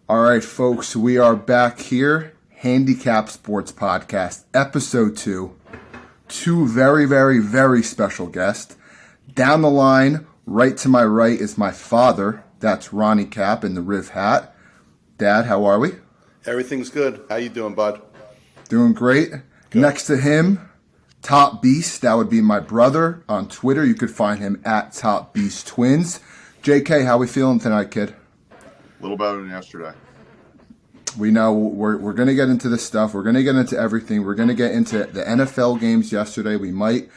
All right, folks, we are back here. Handicap Sports Podcast, Episode 2. Two very, very, very special guests. Down the line, right to my right, is my father. That's Ronny Cap in the Riv hat. Dad, how are we? Everything's good. How you doing, bud? Doing great. Good. Next to him, Top Beast. That would be my brother. On Twitter, you could find him at Top Beast Twins. JK, how we feeling tonight, kid? A little better than yesterday. We know we're going to get into this stuff. We're going to get into everything. We're going to get into the NFL games yesterday. We might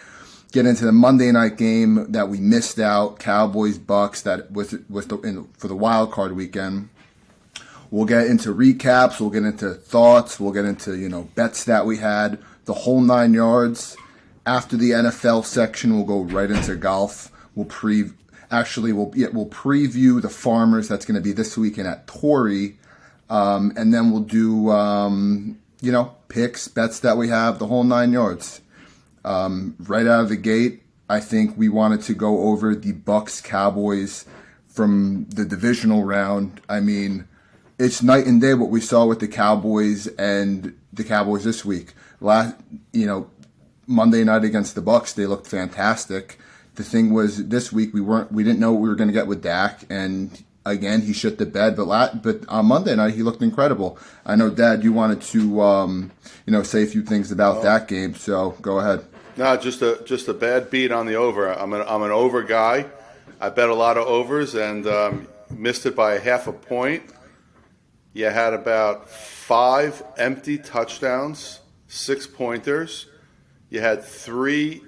get into the Monday night game that we missed out, Cowboys Bucks, that was for the wild card weekend. We'll get into recaps. We'll get into thoughts. We'll get into bets that we had, the whole 9 yards. After the NFL section, we'll go right into golf. We'll preview the Farmers. That's going to be this weekend at Torrey. And then we'll do, picks, bets that we have, the whole 9 yards. Right out of the gate, I think we wanted to go over the Bucks Cowboys from the divisional round. I mean, it's night and day what we saw with the Cowboys and the Cowboys this week. Monday night against the Bucks, they looked fantastic. The thing was, this week we didn't know what we were going to get with Dak, and again, he shit the bed, but on Monday night, he looked incredible. I know, Dad, you wanted to, say a few things about that game, so go ahead. No, just a bad beat on the over. I'm an over guy. I bet a lot of overs and missed it by a half a point. You had about 5 empty touchdowns, 6 pointers. You had 3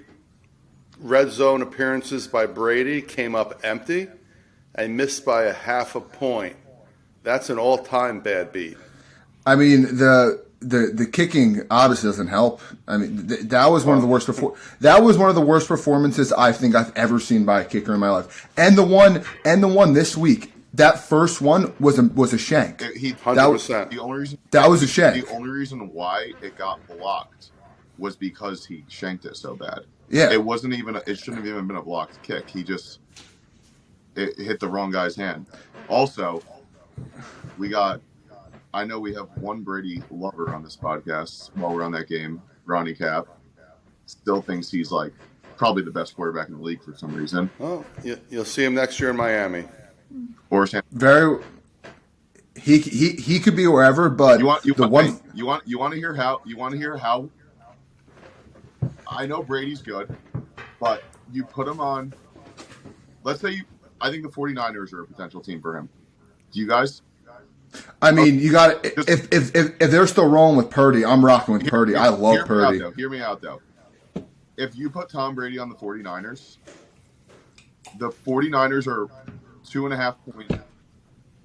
red zone appearances by Brady, came up empty. I missed by a half a point. That's an all-time bad beat. I mean, the kicking obviously doesn't help. I mean, that was one of the worst. That was one of the worst performances I think I've ever seen by a kicker in my life. And the one this week, that first one was a shank. 100%. That was a shank. The only reason why it got blocked was because he shanked it so bad. Yeah, it shouldn't have even been a blocked kick. It hit the wrong guy's hand. Also, I know we have one Brady lover on this podcast while we're on that game, Ronny Cap. Still thinks he's probably the best quarterback in the league for some reason. Oh, you'll see him next year in Miami. Or he could be wherever, but you want to hear how I know Brady's good, but you put him on, let's say I think the 49ers are a potential team for him. Do you guys? I mean, you got if they're still rolling with Purdy, I'm rocking with Purdy. I love Purdy. Hear me out, though. If you put Tom Brady on the 49ers are 2.5 point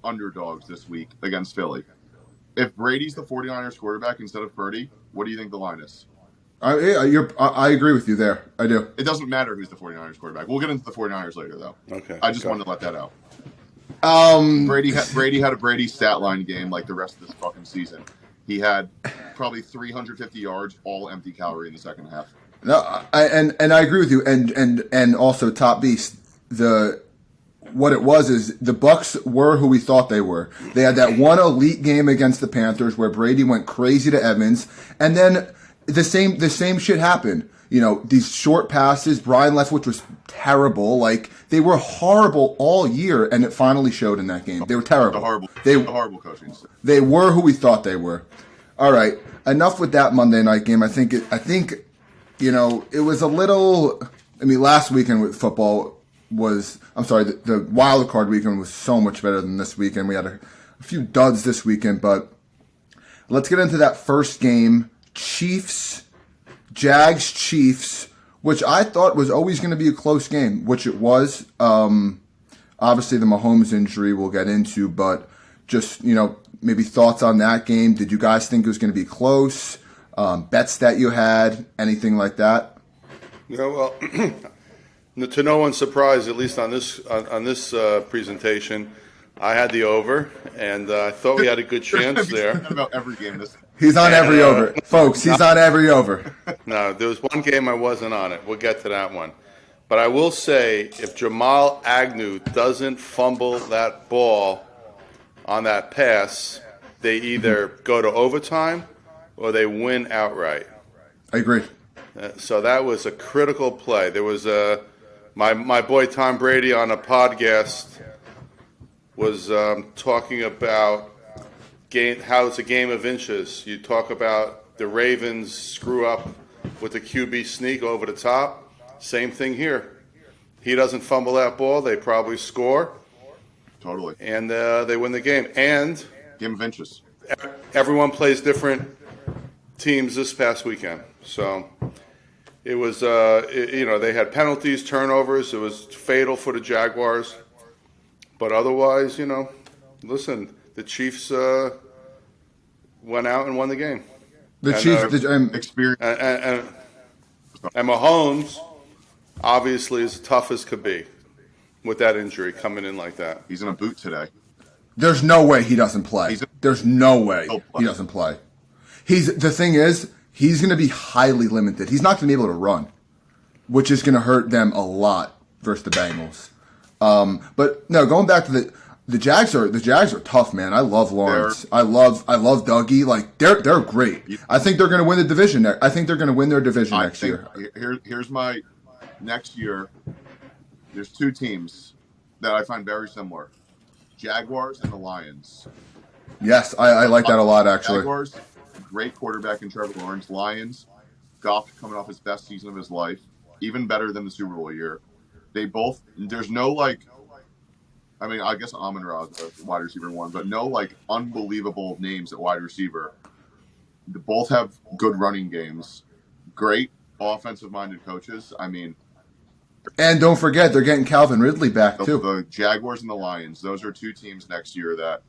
underdogs this week against Philly. If Brady's the 49ers quarterback instead of Purdy, what do you think the line is? I agree with you there. I do. It doesn't matter who's the 49ers quarterback. We'll get into the 49ers later, though. Okay. I just wanted to let that out. Brady had a Brady stat line game like the rest of this fucking season. He had probably 350 yards, all empty calorie in the second half. No, I agree with you. And also, Top Beast, what it was is the Bucks were who we thought they were. They had that one elite game against the Panthers where Brady went crazy to Evans, and then the same shit happened. These short passes, Brian Leftwich was terrible. They were horrible all year, and it finally showed in that game. They were terrible. Horrible coaching. They were who we thought they were. All right, enough with that Monday night game. I think it was a little. I mean, last weekend with football the wild card weekend was so much better than this weekend. We had a few duds this weekend, but let's get into that first game. Jags-Chiefs, which I thought was always going to be a close game, which it was. Obviously, the Mahomes injury we'll get into, but just, maybe thoughts on that game. Did you guys think it was going to be close? Bets that you had, anything like that? Well, to no one's surprise, at least on this presentation, I had the over, and I thought we had a good chance there. About every game He's on every over. Folks, he's on every over. No, there was one game I wasn't on it. We'll get to that one. But I will say, if Jamal Agnew doesn't fumble that ball on that pass, they either go to overtime or they win outright. I agree. So that was a critical play. There was my boy Tom Brady on a podcast was talking about how it's a game of inches. You talk about the Ravens screw up with the QB sneak over the top. Same thing here. He doesn't fumble that ball, they probably score. Totally. And they win the game. And game of inches. Everyone plays different teams this past weekend. So it was, they had penalties, turnovers. It was fatal for the Jaguars. But otherwise, listen, the Chiefs went out and won the game. The Chiefs experience. And Mahomes, obviously, is tough as could be with that injury coming in like that. He's in a boot today. There's no way he doesn't play. There's no way he doesn't play. The thing is, he's going to be highly limited. He's not going to be able to run, which is going to hurt them a lot versus the Bengals. But no, going back to the Jags are tough, man. I love Lawrence. I love Dougie. Like they're great. I think they're going to win the division. I think they're going to win their division next year. Here's my next year. There's two teams that I find very similar: Jaguars and the Lions. Yes, I like that a lot, actually. Jaguars, great quarterback in Trevor Lawrence. Lions, Goff coming off his best season of his life, even better than the Super Bowl year. They both. There's no I guess Amon-Ra is the wide receiver one, but no unbelievable names at wide receiver. They both have good running games, great offensive-minded coaches. And don't forget, they're getting Calvin Ridley back, too. The Jaguars and the Lions, those are two teams next year that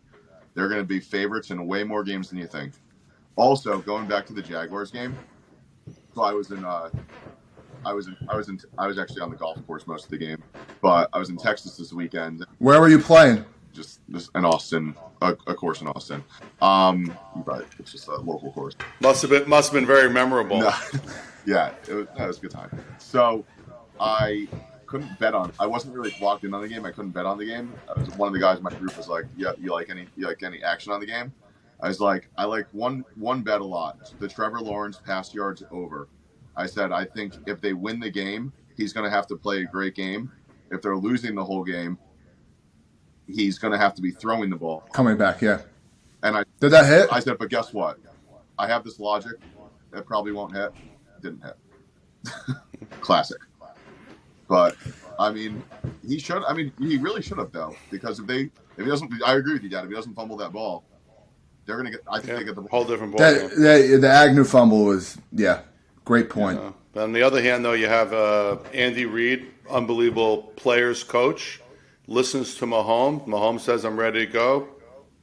they're going to be favorites in way more games than you think. Also, going back to the Jaguars game, so I was actually on the golf course most of the game, but I was in Texas this weekend. Where were you playing? Just in Austin, a course in Austin. But it's just a local course. Must have been very memorable. No. Yeah, it was a good time. So I couldn't bet on. I wasn't really locked in on the game. I couldn't bet on the game. One of the guys in my group was like, "Yeah, you like any action on the game?" I was like, "I like one bet a lot. The Trevor Lawrence pass yards over." I said, "I think if they win the game, he's going to have to play a great game. If they're losing the whole game, he's going to have to be throwing the ball." Coming back, yeah. And did that hit? I said, "But guess what? I have this logic that probably won't hit." Didn't hit. Classic. But he should. He really should have though, because if he doesn't, I agree with you, Dad. If he doesn't fumble that ball, they're gonna get. I think they get the whole different ball. The Agnew fumble was great point. Yeah. But on the other hand, though, you have Andy Reid, unbelievable players coach, listens to Mahomes. Mahomes says, "I'm ready to go.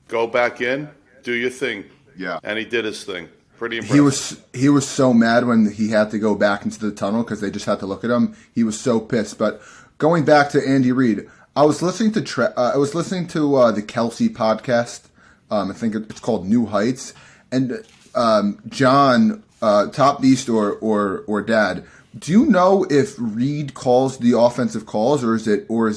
Go back in, do your thing." Yeah, and he did his thing. Pretty impressive. He was so mad when he had to go back into the tunnel because they just had to look at him. He was so pissed. But going back to Andy Reid, I was listening to the Kelsey podcast. I think it's called New Heights, and John, Top Beast or Dad, do you know if Reid calls the offensive calls or is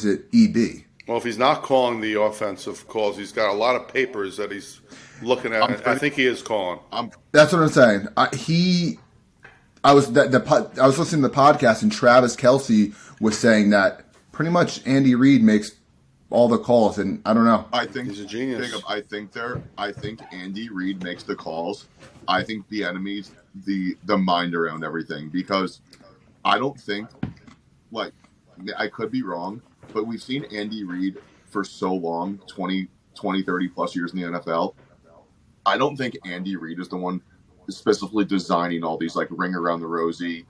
it EB? Well, if he's not calling the offensive calls, he's got a lot of papers that he's looking at. I think he is calling. That's what I'm saying. I was listening to the podcast, and Travis Kelsey was saying that pretty much Andy Reid makes all the calls, and I don't know. I think he's a genius. Jacob, I think Andy Reid makes the calls. I think the enemy's the mind around everything, because I don't think, I could be wrong, but we've seen Andy Reid for so long, 20, 30 plus years in the NFL. I don't think Andy Reid is the one specifically designing all these ring around the rosy,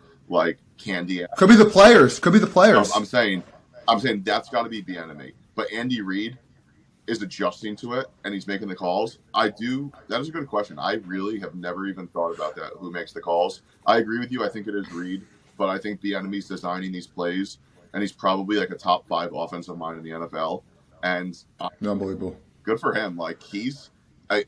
candy. Could be the players. No, I'm saying that's got to be the enemy. But Andy Reid is adjusting to it, and he's making the calls. That is a good question. I really have never even thought about that. Who makes the calls? I agree with you. I think it is Reid, but I think the enemy's designing these plays, and he's probably a top 5 offensive mind in the NFL. And unbelievable. Good for him.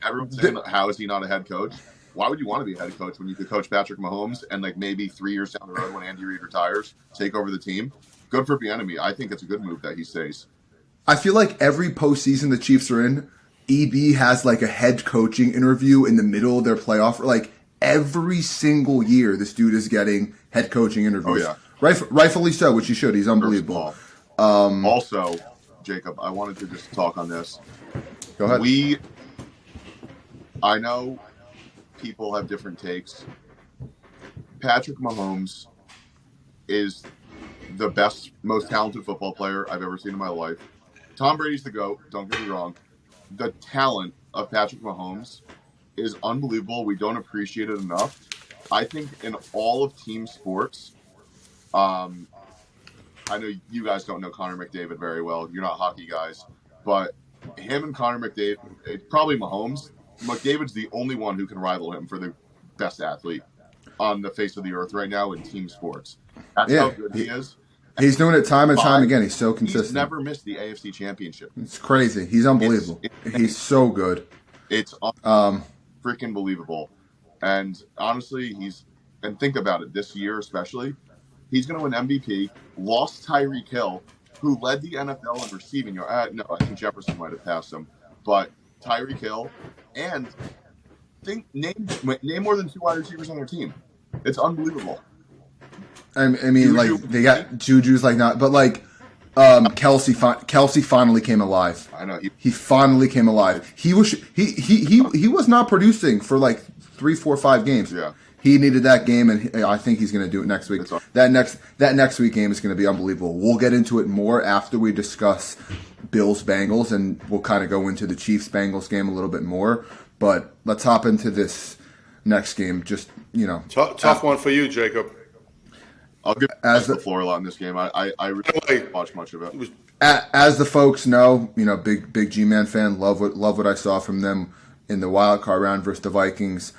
Everyone's saying, how is he not a head coach? Why would you want to be a head coach when you could coach Patrick Mahomes and maybe 3 years down the road when Andy Reid retires, take over the team? Good for Bieniemy. I think it's a good move that he stays. I feel like every postseason the Chiefs are in, EB has like a head coaching interview in the middle of their playoff. Like every single year, this dude is getting head coaching interviews. Oh, yeah. Rightfully so, which he should. He's unbelievable. Also, Jacob, I wanted to just talk on this. Go ahead. I know people have different takes. Patrick Mahomes is the best, most talented football player I've ever seen in my life. Tom Brady's the GOAT, don't get me wrong. The talent of Patrick Mahomes is unbelievable. We don't appreciate it enough. I think in all of team sports, I know you guys don't know Connor McDavid very well. You're not hockey guys. But him and Connor McDavid, it's probably Mahomes. McDavid's the only one who can rival him for the best athlete on the face of the earth right now in team sports. That's how good he is. He's doing it time and time again. He's so consistent. He's never missed the AFC Championship. It's crazy. He's unbelievable. He's so good. It's freaking believable. And honestly, and think about it, this year especially, he's going to win MVP, lost Tyreek Hill, who led the NFL in receiving. No, I think Jefferson might have passed him. But Tyreek Hill, and name more than 2 wide receivers on their team. It's unbelievable. I mean, Juju, like they got Juju's like not, but like Kelsey finally came alive. I know he finally came alive. He was not producing for like 3, 4, 5 games. Yeah, he needed that game, and I think he's going to do it next week. That next week game is going to be unbelievable. We'll get into it more after we discuss Bills Bengals, and we'll kind of go into the Chiefs Bengals game a little bit more. But let's hop into this next game. Just tough one for you, Jacob. I'll give the floor a lot in this game. I really didn't watch much of it. As the folks know, big G-Man fan. Love what I saw from them in the wild card round versus the Vikings.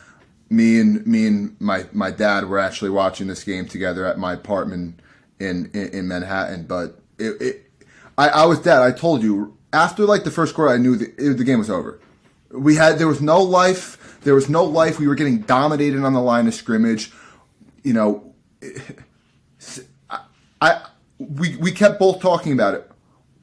Me and my dad were actually watching this game together at my apartment in Manhattan. But I was dead. I told you after like the first quarter, I knew the game was over. There was no life. There was no life. We were getting dominated on the line of scrimmage. We kept both talking about it.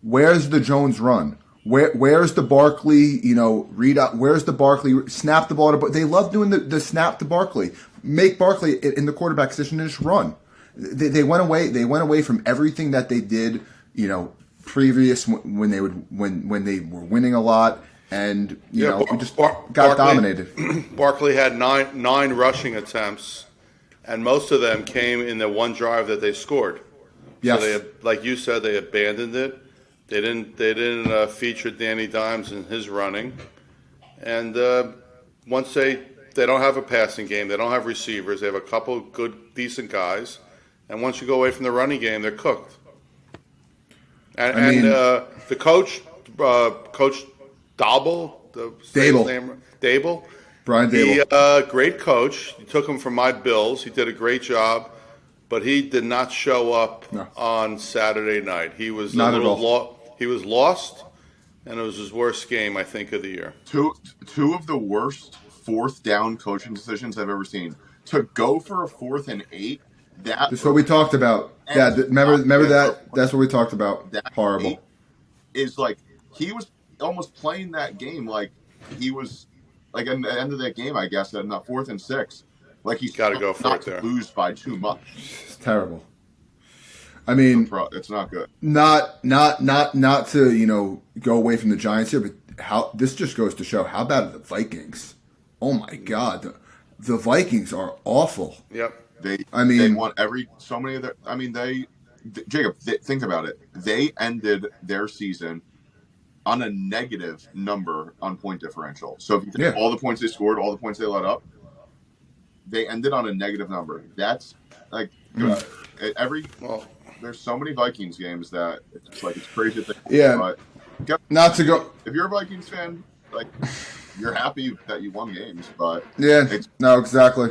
Where's the Jones run? Where's the Barkley? Read out. Where's the Barkley? Snap the ball to. They love doing the snap to Barkley. Make Barkley in the quarterback position and just run. They went away. They went away from everything that they did. Previous when they were winning a lot, and we just got dominated. Barkley had nine rushing attempts, and most of them came in the one drive that they scored. Yes. So like you said, they abandoned it. They didn't feature Danny Dimes in his running, and once they don't have a passing game, they don't have receivers. They have a couple good, decent guys, and once you go away from the running game, they're cooked. And the coach, Coach Dable, Dable, Brian Dable, he great coach. He took him from my Bills. He did a great job. But he did not show up on Saturday night. He was he was lost, and it was his worst game, I think, of the year. Two of the worst fourth down coaching decisions I've ever seen. To go for a 4th and 8, that's what we talked about. Yeah, remember that? That's what we talked about. That horrible. Is like he was almost playing that game like he was like at the end of that game, I guess, at 4th and 6. Like he's got to go for not it there. To lose by too much. It's terrible. I mean, it's not good. Not to go away from the Giants here, but how this just goes to show how bad are the Vikings. Oh my God, the Vikings are awful. Yep. They want so many of their. I mean, Jacob, think about it. They ended their season on a negative number on point differential. So if you take all the points they scored, all the points they let up, they ended on a negative number. That's like there's so many Vikings games that it's crazy to think. Yeah. But not to go. If you're a Vikings fan, you're happy that you won games, but exactly.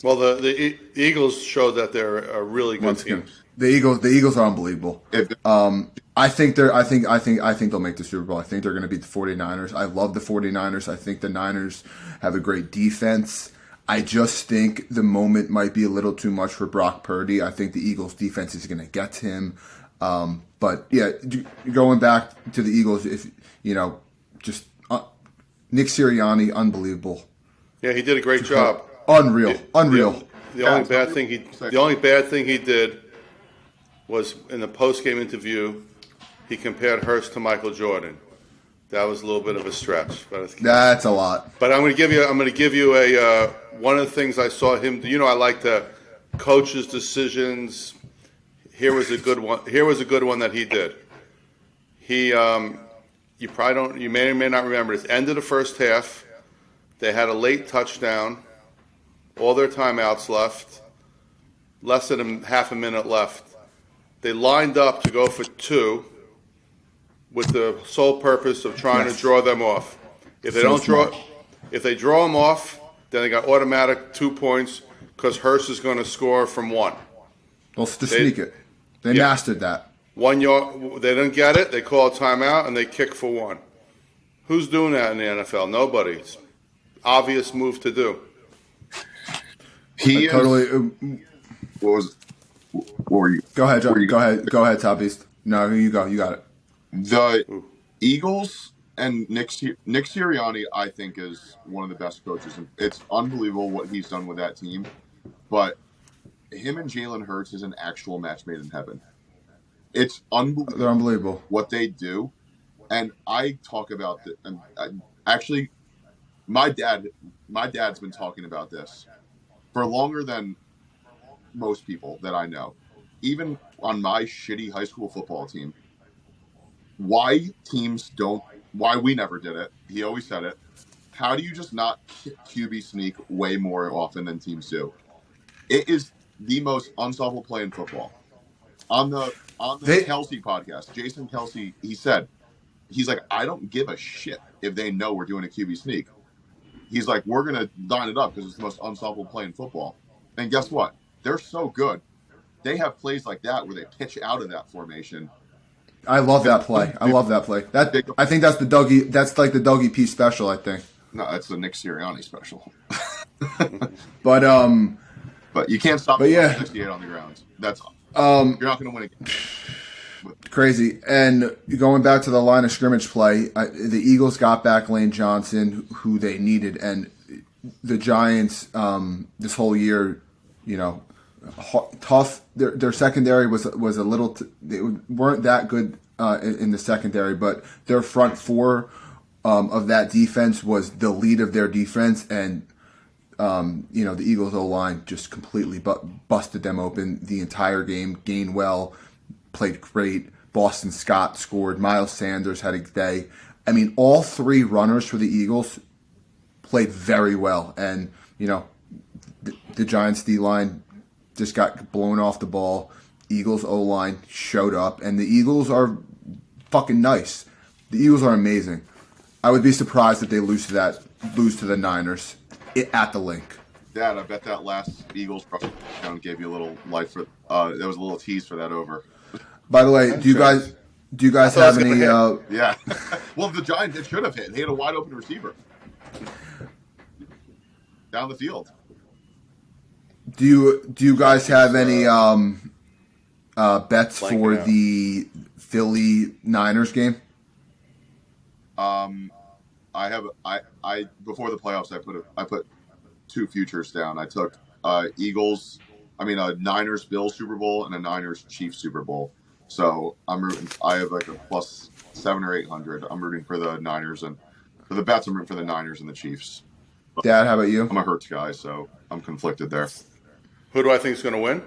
Well, the Eagles showed that they're a really good team. The Eagles are unbelievable. I think they'll make the Super Bowl. I think they're going to beat the 49ers. I love the 49ers. I think the Niners have a great defense. I just think the moment might be a little too much for Brock Purdy. I think the Eagles' defense is going to get to him. But yeah, going back to the Eagles, if Nick Sirianni, unbelievable. Yeah, he did a great job. Unreal. The only bad thing he did was in the post-game interview, he compared Hurst to Michael Jordan. That was a little bit of a stretch, but That's a lot. But I'm going to give you a one of the things I saw him. I like the coach's decisions. Here was a good one. Here was a good one that he did. He you probably don't. You may or may not remember. It's end of the first half. They had a late touchdown. All their timeouts left. Less than half a minute left. They lined up to go for two, with the sole purpose of trying to draw them off. If they if they draw them off, then they got automatic 2 points because Hurst is going to score from one. Well, to sneak it. They mastered that. 1 yard. They didn't get it. They call a timeout and they kick for one. Who's doing that in the NFL? Nobody. It's obvious move to do. What were you? Go ahead, John. Go ahead, Top Beast. No, you go. You got it. The Eagles and Nick Sirianni, I think, is one of the best coaches. It's unbelievable what he's done with that team. But him and Jalen Hurts is an actual match made in heaven. It's unbelievable. They're unbelievable. What they do. And I talk about this. Actually, my dad's been talking about this for longer than most people that I know. Even on my shitty high school football team, why we never did it, he always said it, how do you just not QB sneak way more often than teams do? It is the most unstoppable play in football. On the Kelsey podcast, Jason Kelsey, he's like, I don't give a shit if they know we're doing a QB sneak. He's like, we're going to line it up because it's the most unstoppable play in football. And guess what? They're so good. They have plays like that where they pitch out of that formation. I love that play. I think that's the Dougie. That's like the Dougie P special. I think. No, that's the Nick Sirianni special. But you can't stop. But yeah, 68 on the ground. That's you're not going to win again. Crazy. And going back to the line of scrimmage play, the Eagles got back Lane Johnson, who they needed, and the Giants this whole year, tough. Their secondary was a little. They weren't that good in the secondary, but their front four of that defense was the lead of their defense, and the Eagles O-line just completely busted them open the entire game. Gainwell played great. Boston Scott scored. Miles Sanders had a day. I mean, all three runners for the Eagles played very well, and the Giants D-line just got blown off the ball. Eagles O-line showed up, and the Eagles are fucking nice. The Eagles are amazing. I would be surprised if they lose to the Niners at the link. Dad, I bet that last Eagles touchdown gave you a little life for. There was a little tease for that over. By the way, do you guys have any? Yeah. Well, the Giants, it should have hit. They had a wide open receiver down the field. Do you guys have any bets for the Philly Niners game? I have. I before the playoffs, I put two futures down. I took a Niners Bills Super Bowl and a Niners Chiefs Super Bowl. So I'm rooting. I have like a plus 700 or 800. I'm rooting for the Niners, and for the bets, I'm rooting for the Niners and the Chiefs. But Dad, how about you? I'm a Hurts guy, so I'm conflicted there. Who do I think is going to win?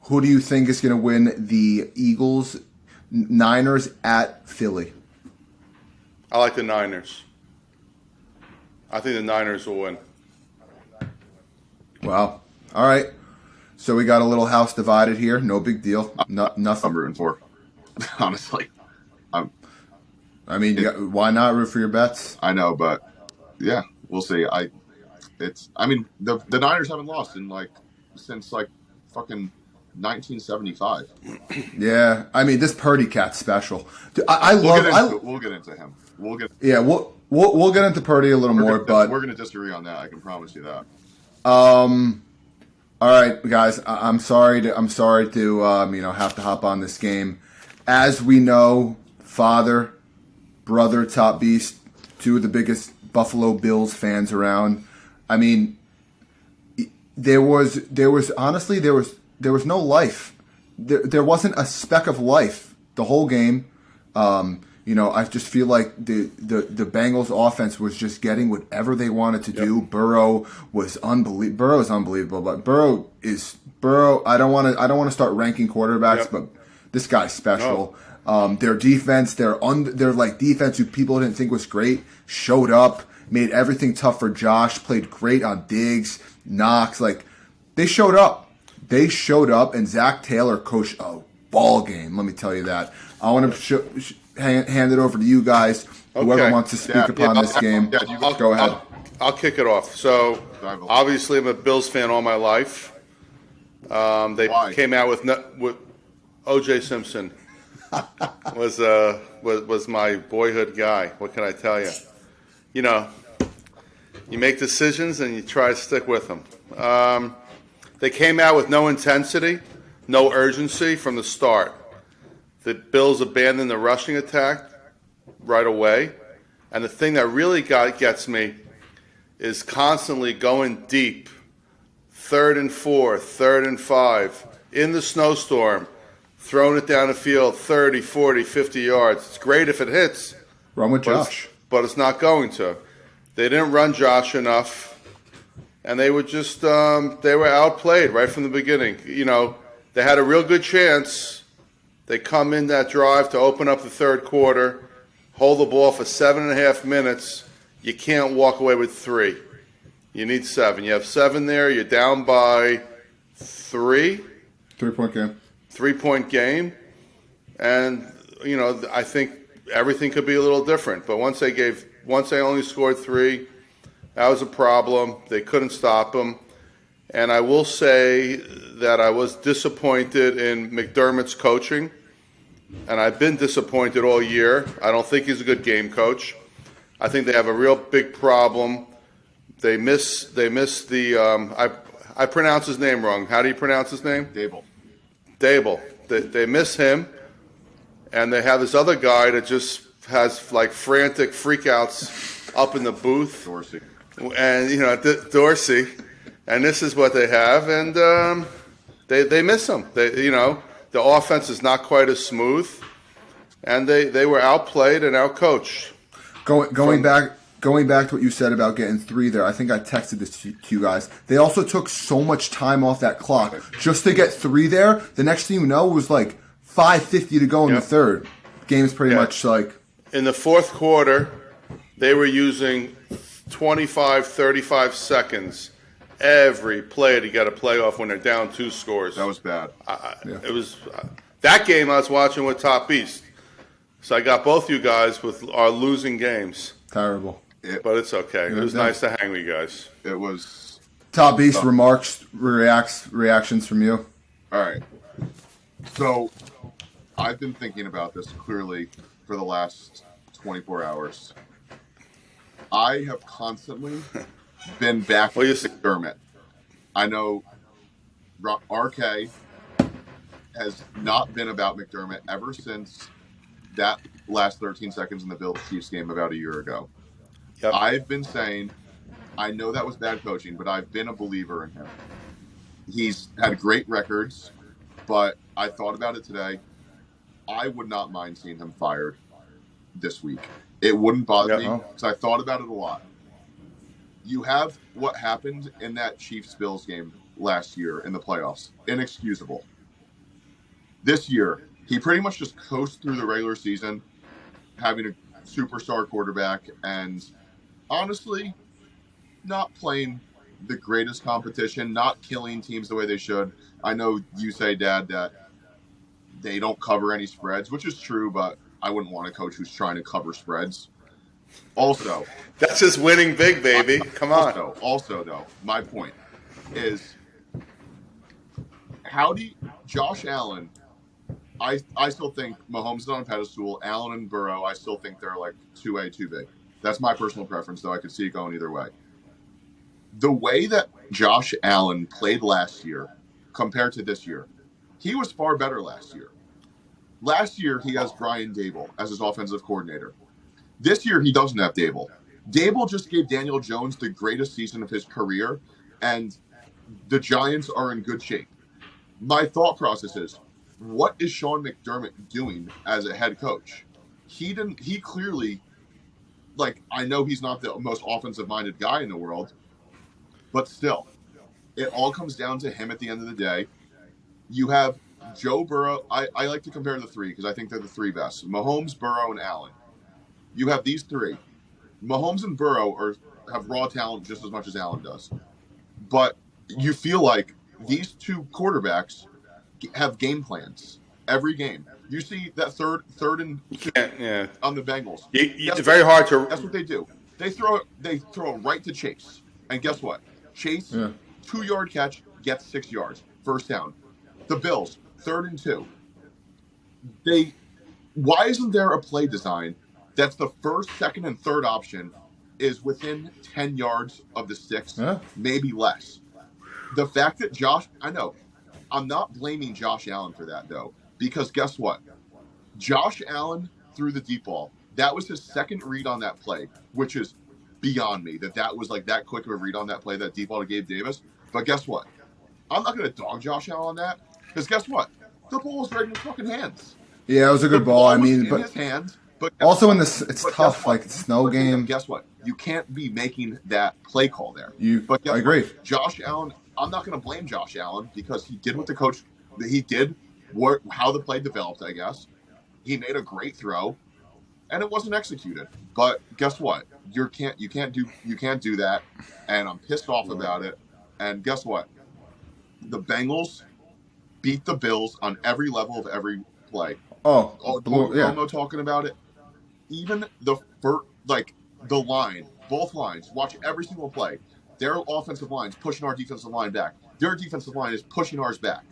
Who do you think is going to win the Niners at Philly? I like the Niners. I think the Niners will win. Wow. All right. So we got a little house divided here. No big deal. Nothing. I'm rooting for, honestly. Why not root for your bets? I know, but yeah, we'll see. The Niners haven't lost since fucking 1975. Yeah, this Purdy cat's special. Dude, we'll get into him. We'll get into Purdy a little more, but we're going to disagree on that. I can promise you that. All right, guys. I'm sorry to have to hop on this game. As we know, father, brother, Top Beast, two of the biggest Buffalo Bills fans around. I mean, there was honestly there was no life. There wasn't a speck of life the whole game. I just feel like the Bengals offense was just getting whatever they wanted to do. Burrow was unbelievable. Burrow is unbelievable, but Burrow. I don't want to start ranking quarterbacks, but this guy's special. No. Their defense, their like defense who people didn't think was great, showed up, made everything tough for Josh. Played great on Diggs, Knox. Like they showed up. And Zach Taylor coached a ball game. Let me tell you that. I want to hand it over to you guys. Whoever wants to speak upon this game, go ahead. I'll kick it off. So, obviously, I'm a Bills fan all my life. They came out with O.J. Simpson was my boyhood guy. What can I tell you? You make decisions and you try to stick with them. They came out with no intensity, no urgency from the start. The Bills abandoned the rushing attack right away. And the thing that really gets me is constantly going deep. 3rd and 4, 3rd and 5, in the snowstorm, throwing it down the field 30, 40, 50 yards. It's great if it hits. Run with Josh. But it's not going to. They didn't run Josh enough. And they were just, they were outplayed right from the beginning. They had a real good chance. They come in that drive to open up the third quarter, hold the ball for 7.5 minutes. You can't walk away with 3. You need 7. You have 7 there. You're down by 3. 3-point game. 3-point game. And, I think everything could be a little different. But once they only scored 3, that was a problem. They couldn't stop them. And I will say that I was disappointed in McDermott's coaching. And I've been disappointed all year. I don't think he's a good game coach. I think they have a real big problem. They miss the I pronounce his name wrong. How do you pronounce his name? Dable. They miss him. And they have this other guy that just has like frantic freakouts up in the booth. Dorsey. And Dorsey, and this is what they have, and they miss him. The offense is not quite as smooth, and they were outplayed and outcoached. Going back to what you said about getting 3 there, I think I texted this to you guys. They also took so much time off that clock just to get 3 there. The next thing you know, it was like 5:50 to go in the third. Game's pretty much like in the fourth quarter, they were using 25, 35 seconds every play to get a playoff when they're down 2 scores. That was bad. It was that game I was watching with Top Beast. So I got both you guys with our losing games. Terrible. But it's okay. It was nice to hang with you guys. It was. Top Beast reactions from you. All right. So I've been thinking about this clearly for the last 24 hours. I have constantly been back to McDermott. I know RK has not been about McDermott ever since that last 13 seconds in the Bills-Chiefs game about a year ago. Yep. I've been saying, I know that was bad coaching, but I've been a believer in him. He's had great records, but I thought about it today. I would not mind seeing him fired this week. It wouldn't bother me because I thought about it a lot. You have what happened in that Chiefs-Bills game last year in the playoffs. Inexcusable. This year, he pretty much just coasted through the regular season, having a superstar quarterback, and honestly, not playing the greatest competition, not killing teams the way they should. I know you say, Dad, that they don't cover any spreads, which is true, but I wouldn't want a coach who's trying to cover spreads. Also, that's just winning big, baby. Come on. Also, though, my point is, Josh Allen, I still think Mahomes is on a pedestal. Allen and Burrow, I still think they're like 2A, 2B. That's my personal preference, though. I could see it going either way. The way that Josh Allen played last year compared to this year, he was far better last year. Last year, he has Brian Dable as his offensive coordinator. This year, he doesn't have Dable. Dable just gave Daniel Jones the greatest season of his career, and the Giants are in good shape. My thought process is, what is Sean McDermott doing as a head coach? He clearly, like, I know he's not the most offensive-minded guy in the world, but still, it all comes down to him at the end of the day. You have Joe Burrow. I like to compare the three because I think they're the three best. Mahomes, Burrow, and Allen. You have these three. Mahomes and Burrow have raw talent just as much as Allen does. But you feel like these two quarterbacks have game plans every game. You see that third and two on the Bengals. It's very hard to. That's what they do. They throw right to Chase, and guess what? Chase, 2-yard catch, gets 6 yards, first down. The Bills, 3rd and 2. Why isn't there a play design that's the first, second, and third option is within 10 yards of the sticks, maybe less? The fact that I know, I'm not blaming Josh Allen for that, though, because guess what? Josh Allen threw the deep ball. That was his second read on that play, which is beyond me that was like that quick of a read on that play, that deep ball to Gabe Davis. But guess what? I'm not going to dog Josh Allen on that, because guess what? The ball was right in his fucking hands. Yeah, it was a good ball. I mean, but his hands. But also in this, it's tough. Like, it's a snow game. Guess what? You can't be making that play call there. I agree. Josh Allen. I'm not going to blame Josh Allen because he did what the coach. He did how the play developed. I guess he made a great throw, and it wasn't executed. But guess what? You can't do that, and I'm pissed off about it. And guess what? The Bengals beat the Bills on every level of every play. Romo talking about it. Even the line, both lines. Watch every single play. Their offensive line's pushing our defensive line back. Their defensive line is pushing ours back.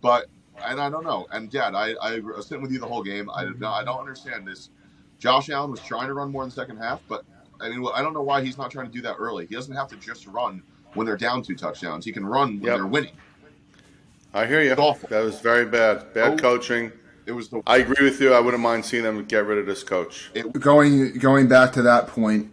And I don't know. And Dad, I was sitting with you the whole game. I don't understand this. Josh Allen was trying to run more in the second half, but I mean, I don't know why he's not trying to do that early. He doesn't have to just run when they're down 2 touchdowns. He can run when they're winning. I hear you. That was very bad. Bad coaching. I agree with you. I wouldn't mind seeing them get rid of this coach. Going back to that point,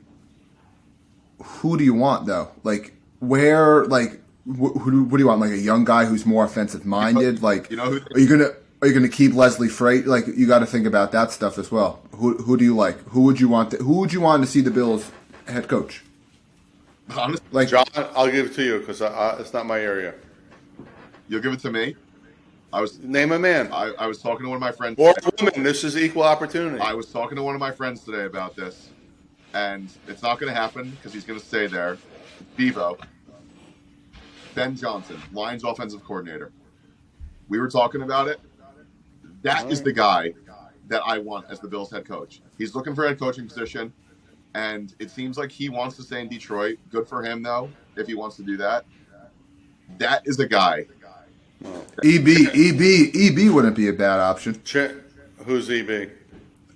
who do you want though? Like, where? Like, who do you want? Like a young guy who's more offensive minded? Like, are you gonna keep Leslie Freight? Like, you got to think about that stuff as well. Who do you like? Who would you want? Who would you want to see the Bills head coach? Like, John, I'll give it to you because it's not my area. You'll give it to me. Name a man. I was talking to one of my friends. Or a woman. This is equal opportunity. I was talking to one of my friends today about this, and it's not going to happen because he's going to stay there. Bevo. Ben Johnson, Lions offensive coordinator. We were talking about it. That is the guy that I want as the Bills head coach. He's looking for a head coaching position, and it seems like he wants to stay in Detroit. Good for him, though, if he wants to do that. That is the guy. EB wouldn't be a bad option. Who's EB?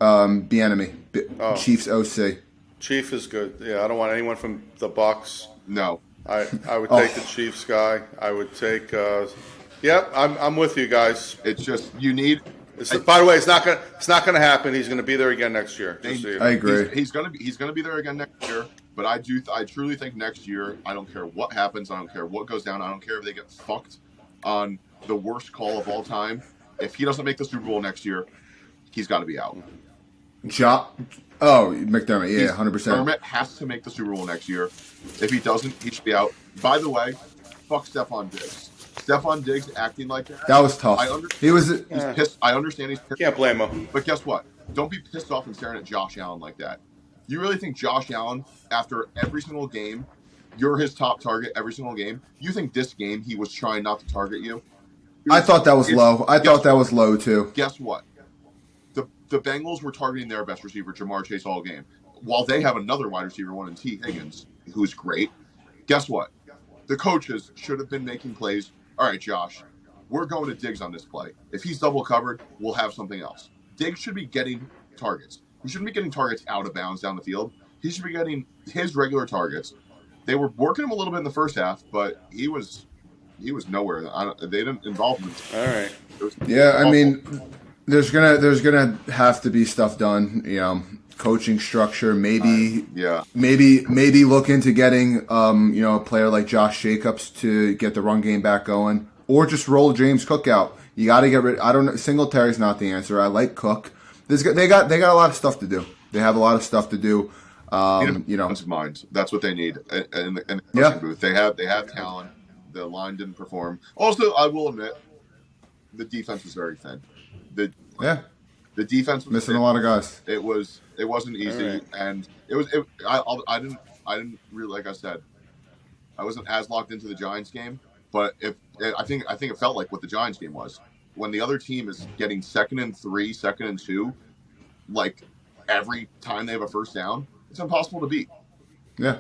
Bieniemy, Chiefs OC. Chief is good. Yeah, I don't want anyone from the Bucs. No, I would take the Chiefs guy. I would take. I'm with you guys. It's just you need. By the way, it's not gonna happen. He's gonna be there again next year. I agree. He's gonna be there again next year. But I truly think next year, I don't care what happens. I don't care what goes down. I don't care if they get fucked on the worst call of all time. If he doesn't make the Super Bowl next year, he's got to be out. McDermott, yeah, 100%. McDermott has to make the Super Bowl next year. If he doesn't, he should be out. By the way, fuck Stephon Diggs. Stephon Diggs acting like that. That was tough. He's pissed. I understand he's pissed. Can't blame him. But guess what? Don't be pissed off and staring at Josh Allen like that. You really think Josh Allen, after every single game, you're his top target every single game? You think this game he was trying not to target you? I thought that was low. I thought that was low, too. Guess what? The Bengals were targeting their best receiver, Jamar Chase, all game. While they have another wide receiver, one in T. Higgins, who's great. Guess what? The coaches should have been making plays. All right, Josh, we're going to Diggs on this play. If he's double covered, we'll have something else. Diggs should be getting targets. He shouldn't be getting targets out of bounds down the field. He should be getting his regular targets. They were working him a little bit in the first half, but he was nowhere. They didn't involve him. All right. Yeah, I mean, there's gonna have to be stuff done. Coaching structure, maybe look into getting a player like Josh Jacobs to get the run game back going, or just roll James Cook out. You got to get rid. I don't know. Singletary's not the answer. I like Cook. They got a lot of stuff to do. They have a lot of stuff to do. Defensive minds. That's what they need in the coaching booth. They have talent. The line didn't perform. Also, I will admit, the defense was very thin. The defense was missing thin. a lot of guys. It wasn't easy, right. and I didn't really, like I said, I wasn't as locked into the Giants game, but I think it felt like what the Giants game was when the other team is getting 2nd and 3, 2nd and 2, like every time they have a first down. It's impossible to beat. Yeah.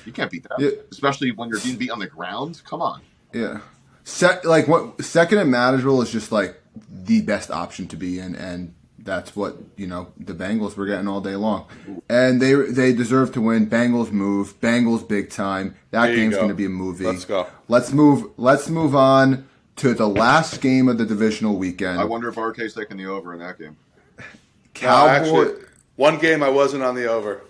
You can't beat that. Yeah. Especially when you're being beat on the ground. Come on. Yeah. Second and manageable is just like the best option to be in, and that's what, the Bengals were getting all day long. And they deserve to win. Bengals move. Bengals big time. That game's going to be a movie. Let's go. Let's move on to the last game of the divisional weekend. I wonder if RK's taking the over in that game. Actually, one game I wasn't on the over.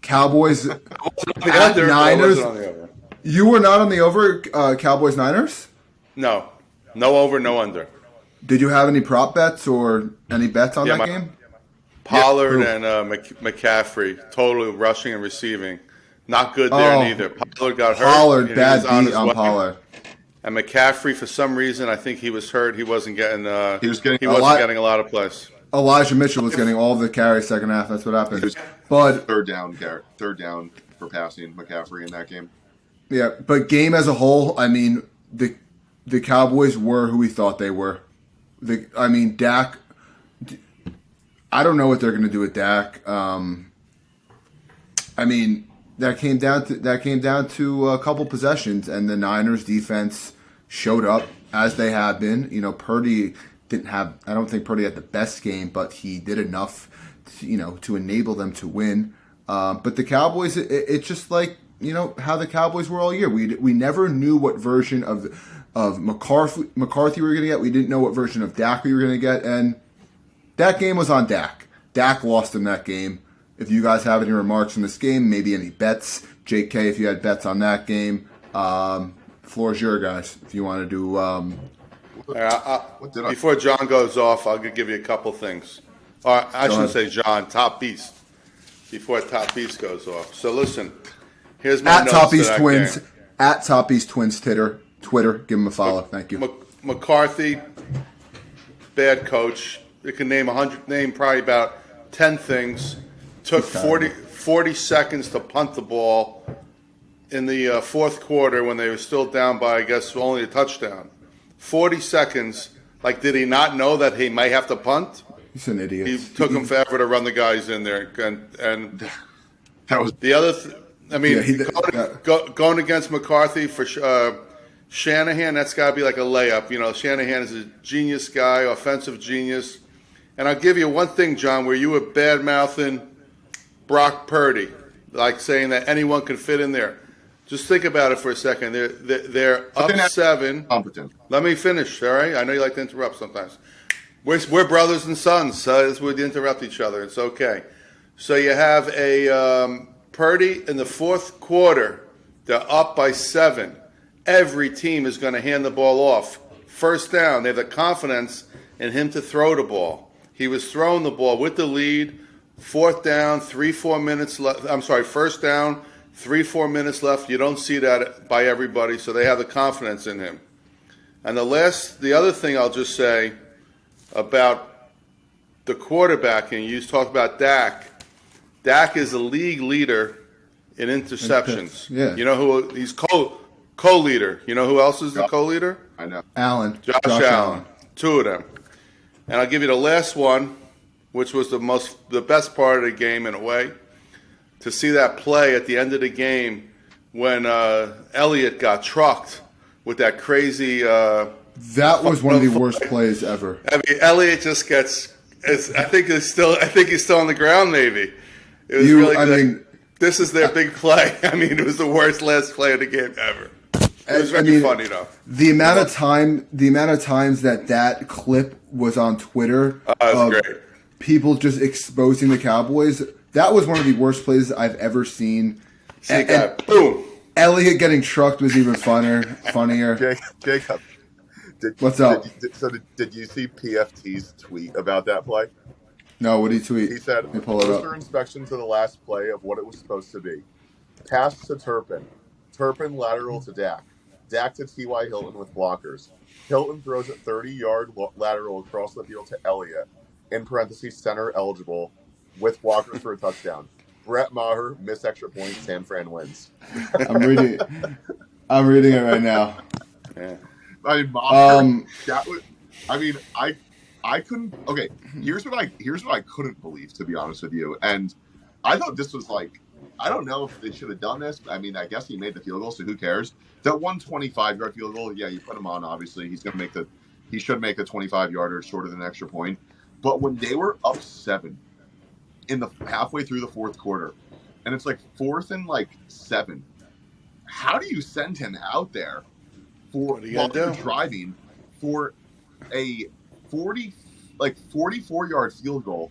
Cowboys I wasn't on the at under, Niners. I wasn't on the over. You were not on the over, Cowboys Niners? No over, no under. Did you have any prop bets or any bets on that game? Pollard and McCaffrey, totally rushing and receiving. Not good there neither. Pollard got hurt. Pollard, bad beat on way. Pollard. And McCaffrey, for some reason, I think he was hurt. He wasn't getting. He wasn't getting a lot of plays. Elijah Mitchell was getting all of the carries second half. That's what happened. But third down for passing McCaffrey in that game. Yeah, but game as a whole, I mean, the Cowboys were who we thought they were. Dak. I don't know what they're going to do with Dak. That came down to a couple possessions, and the Niners defense showed up as they have been. Purdy didn't have. I don't think Purdy had the best game, but he did enough, to enable them to win. But the Cowboys, it's just like how the Cowboys were all year. We never knew what version of McCarthy we were going to get. We didn't know what version of Dak we were going to get, and that game was on Dak. Dak lost in that game. If you guys have any remarks on this game, maybe any bets, JK, if you had bets on that game, floor is your guys. If you want to do. Before John goes off, I'll give you a couple things. I shouldn't say John, Top Beast. Before Top Beast goes off. So listen, here's my at notes Top Beast to that Twins game. at Top Beast Twins Twitter. Give him a follow. Thank you. McCarthy, bad coach. You can name probably about 10 things. Took 40 seconds to punt the ball in the fourth quarter when they were still down by, I guess, only a touchdown. 40 seconds. Like, did he not know that he might have to punt? He's an idiot. He took him forever to run the guys in there. And that was the other going against McCarthy for Shanahan, that's got to be like a layup. Shanahan is a genius guy, offensive genius. And I'll give you one thing, John, where you were bad-mouthing Brock Purdy, like saying that anyone can fit in there. Just think about it for a second. They're up 7. Competent. Let me finish, all right? I know you like to interrupt sometimes. We're brothers and sons, so we interrupt each other. It's okay. So you have a Purdy in the fourth quarter. They're up by 7. Every team is going to hand the ball off. First down. They have the confidence in him to throw the ball. He was throwing the ball with the lead. Fourth down, 3-4 minutes left. First down, 3-4 minutes left. You don't see that by everybody, so they have the confidence in him. And the other thing I'll just say about the quarterbacking, you talked about Dak. Dak is a league leader in interceptions. Yeah. You know who he's co-leader. You know who else is the co-leader? I know. Allen. Josh Allen. 2 of them. And I'll give you the last one, which was the best part of the game in a way, to see that play at the end of the game when Elliott got trucked with that crazy. That was one of the worst plays ever. I mean, Elliott just gets. I think he's still on the ground. Maybe it was this is their big play. I mean, it was the worst last play of the game ever. It was very funny though. The amount of times that clip was on Twitter. That was great. People just exposing the Cowboys. That was one of the worst plays I've ever seen. See that? Boom. Elliott getting trucked was even funnier. Jacob, What's up? Did you see PFT's tweet about that play? No, what did he tweet? He said, Let me pull it up. closer inspection to the last play of what it was supposed to be. Pass to Turpin. Turpin lateral to Dak. Dak to T.Y. Hilton with blockers. Hilton throws it 30-yard lateral across the field to Elliott. In parentheses, center eligible with blockers for a touchdown. Brett Maher, missed extra point. San Fran wins. I'm reading it right now. Yeah. I mean, Maher, that was. I mean, I couldn't. Okay, here's what I couldn't believe, to be honest with you. And I thought this was like, I don't know if they should have done this. I mean, I guess he made the field goal, so who cares? That 125-yard field goal, yeah, you put him on. Obviously, he should make a 25-yarder shorter than an extra point. But when they were up 7 in the halfway through the fourth quarter, and it's like 4th and like 7, how do you send him out there for while they're driving for a 44-yard field goal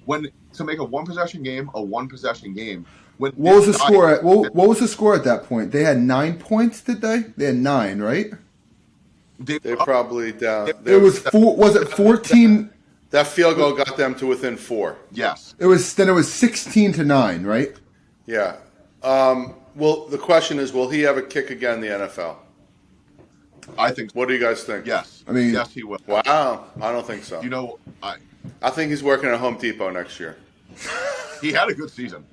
when to make a one possession game? When what was the score at? What was the score at that point? They had 9 points, did they? They had 9, right? They're probably down. It was 4. Was it 14? That field goal got them to within 4. Yes. It was 16-9, right? Yeah. Well, the question is, will he ever kick again in the NFL? I think. What do you guys think? Yes. I mean, yes, he will. Wow. I don't think so. You know, I think he's working at Home Depot next year. He had a good season.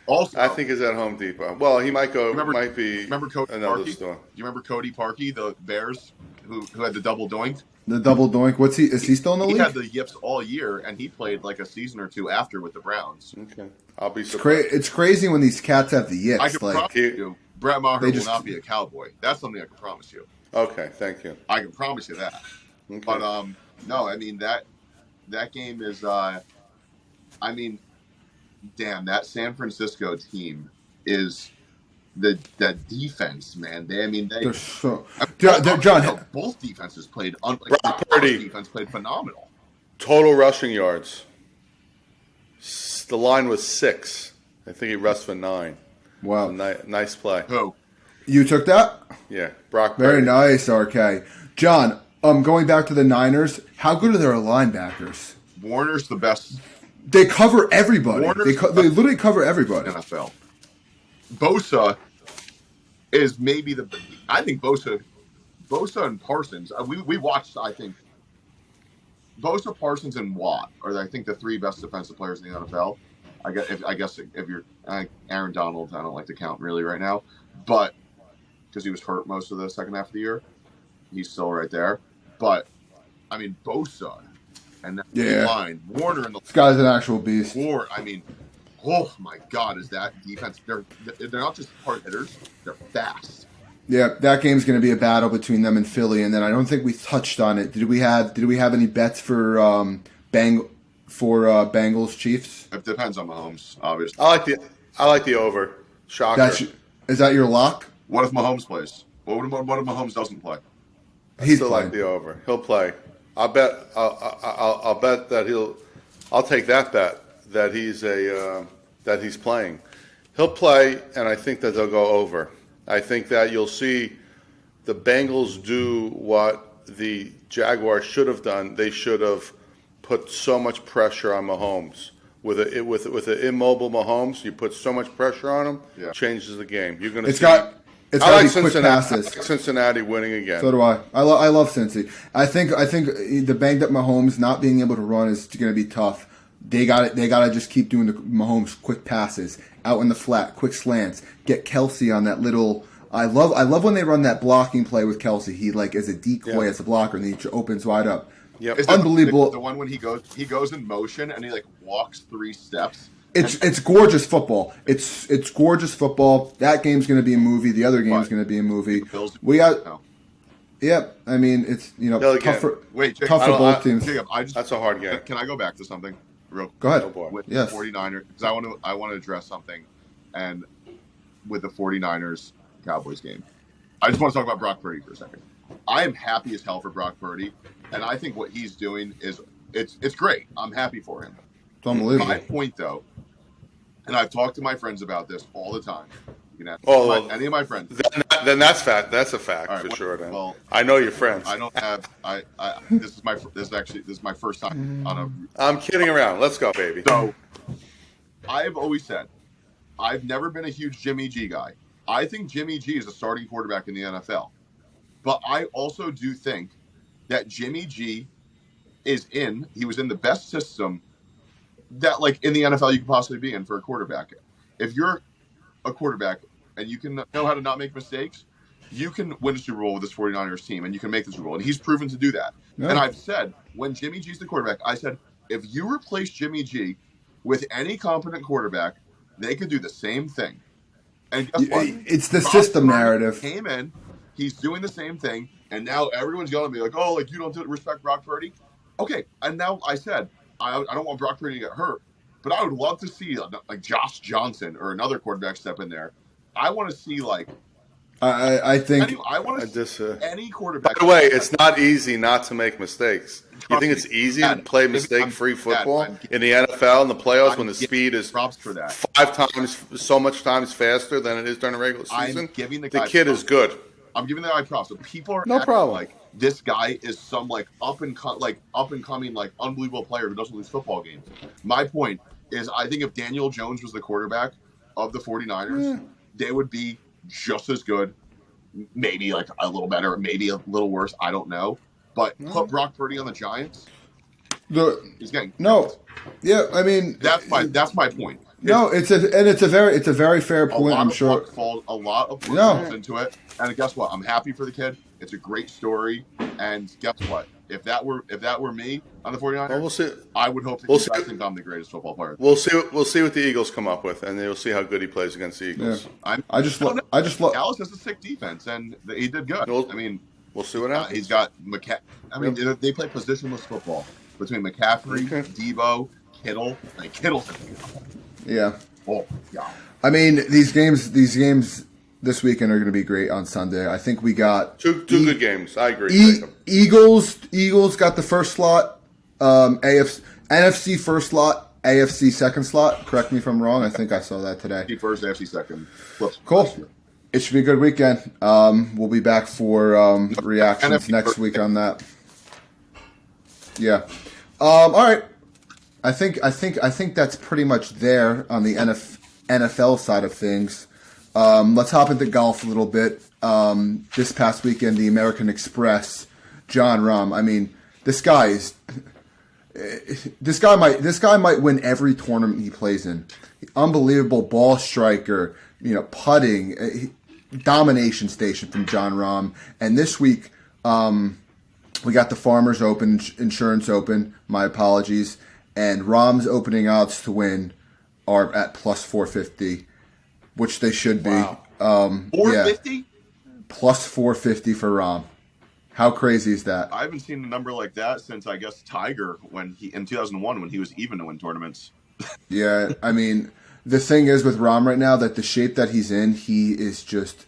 Also, I think he's at Home Depot. Well, he might go. Remember Cody another Parkey? store. Do you remember Cody Parkey, the Bears, who had the double doink? The double doink. Is he still in the league? He had the yips all year, and he played like a season or two after with the Browns. Okay, I'll be surprised. It's crazy when these cats have the yips. I can promise you, Brett Maher will not be a Cowboy. That's something I can promise you. Okay, thank you. I can promise you that. Okay. But no, I mean that game is. I mean, damn, that San Francisco team is the defense, man. They're so. John, both defenses played. Brock Purdy. Defense played phenomenal. Total rushing yards. The line was 6. I think he rushed for 9. Wow, Nice play. Who? You took that? Yeah, Brock. Very Purdy. nice, RK. John, going back to the Niners, how good are their linebackers? Warner's the best. They cover everybody. They literally cover everybody. NFL. Bosa is maybe I think Bosa and Parsons. We watched. I think Bosa, Parsons, and Watt are I think the 3 best defensive players in the NFL. I guess if you're Aaron Donald, I don't like to count really right now, but because he was hurt most of the second half of the year, he's still right there. But I mean Bosa and that line, Warner and this guy's an actual beast. Oh my God, is that defense? They're not just hard hitters; they're fast. Yeah, that game's going to be a battle between them and Philly, and then I don't think we touched on it. Did we have any bets for Bengals Chiefs? It depends on Mahomes, obviously. I like the over. Shocker. Is that your lock? What if Mahomes plays? What if Mahomes doesn't play? I still like the over. He'll play. I'll bet that I'll take that bet that he's playing. He'll play, and I think that they'll go over. I think that you'll see the Bengals do what the Jaguars should have done. They should have put so much pressure on Mahomes. With an immobile Mahomes, you put so much pressure on him, changes the game. You're going to see. It's I got like to be quick passes. I like Cincinnati winning again. So do I. I love Cincy. I think the banged up Mahomes not being able to run is going to be tough. They got to just keep doing the Mahomes quick passes out in the flat, quick slants. Get Kelsey on that little. I love when they run that blocking play with Kelsey. He is a decoy as a blocker, and he opens wide up. Yep. It's unbelievable. The one when he goes in motion and he walks 3 steps. It's gorgeous football. It's gorgeous football. That game's going to be a movie. The other game's going to be a movie. We got. No. Yep. I mean, it's tough for both teams. Jacob, that's a hard game. Can I go back to something real quick? Go ahead. With yes. the 49ers, because I want to address something, and with the 49ers Cowboys game, I just want to talk about Brock Purdy for a second. I am happy as hell for Brock Purdy, and I think what he's doing is it's great. I'm happy for him. It's unbelievable. My point, though, and I've talked to my friends about this all the time. You know, any of my friends. Then that's fact. That's a fact Right, for sure. Then well, I know your friends. I don't have. This is my first time on a. I'm kidding around. Let's go, baby. So, I've always said, I've never been a huge Jimmy G guy. I think Jimmy G is a starting quarterback in the NFL, but I also do think that Jimmy G he was in the best system that, like, in the NFL you could possibly be in for a quarterback. If you're a quarterback and you can know how to not make mistakes, you can win a Super Bowl with this 49ers team, and you can make the Super Bowl. And he's proven to do that. Yeah. And I've said, when Jimmy G's the quarterback, I said, if you replace Jimmy G with any competent quarterback, they could do the same thing. And guess what? It's the system narrative. Came in, he's doing the same thing, and now everyone's yelling at me like, oh, like, you don't respect Brock Purdy? Okay, and now I said, I don't want Brock Purdy to get hurt, but I would love to see like Josh Johnson or another quarterback step in there. I want to see, like, I think I want to see any quarterback. By the way, it's not easy not to make mistakes. You think it's easy to play mistake-free football in the NFL and the playoffs when the speed is props for that. 5 times so much times faster than it is during the regular season? The kid is good. I'm giving the guy props. So people are no problem. Like this guy is some like up and coming like unbelievable player who doesn't lose football games. My point is, I think if Daniel Jones was the quarterback of the 49ers, they would be just as good, maybe like a little better, maybe a little worse. I don't know. But put Brock Purdy on the Giants. He's getting Yeah, I mean that's my point. It's a very fair point. I'm sure a lot of work falls into it. And guess what? I'm happy for the kid. It's a great story. And guess what? If that were me on the 49ers, we'll see. I would hope that I think I'm the greatest football player. We'll see what the Eagles come up with, and you'll see how good he plays against the Eagles. Yeah. I just love Dallas has a sick defense, and he did good. We'll see what happens. He's got they play positionless football between McCaffrey, Debo, Kittle. Like Kittle's yeah. Oh, yeah. I mean, these games this weekend are going to be great on Sunday. I think we got two good games. I agree. Eagles got the first slot. NFC first slot. AFC second slot. Correct me if I'm wrong. I think I saw that today. AFC first, AFC second. Cool. It should be a good weekend. We'll be back for reactions next week on that. Yeah. All right. I think that's pretty much there on the NFL side of things. Let's hop into golf a little bit. This past weekend, the American Express, John Rahm. I mean, this guy might win every tournament he plays in. Unbelievable ball striker, putting, domination station from John Rahm. And this week, we got the Farmers Open, Insurance Open. My apologies. And Rahm's opening odds to win are at plus 450, which they should be. Wow. 450? Plus 450 for Rahm. How crazy is that? I haven't seen a number like that since, I guess, Tiger in 2001 when he was even to win tournaments. Yeah, I mean, the thing is with Rahm right now that the shape that he's in, he is just.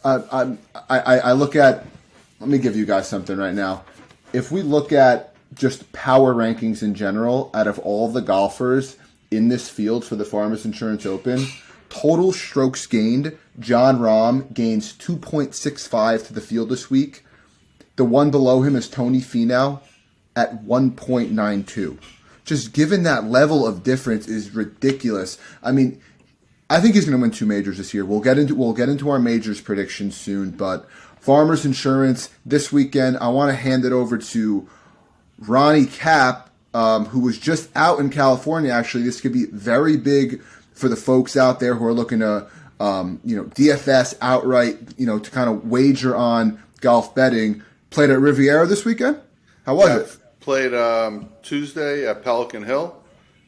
I look at. Let me give you guys something right now. If we look at just power rankings in general, out of all the golfers in this field for the Farmers Insurance Open, total strokes gained, John Rahm gains 2.65 to the field this week. The one below him is Tony Finau at 1.92. Just given that level of difference is ridiculous. I mean, I think he's going to win 2 majors this year. We'll get into our majors predictions soon, but Farmers Insurance this weekend, I want to hand it over to Ronnie Cap, who was just out in California. Actually, this could be very big for the folks out there who are looking to, DFS outright, to kind of wager on golf betting. Played at Riviera this weekend. How was it? Played Tuesday at Pelican Hill,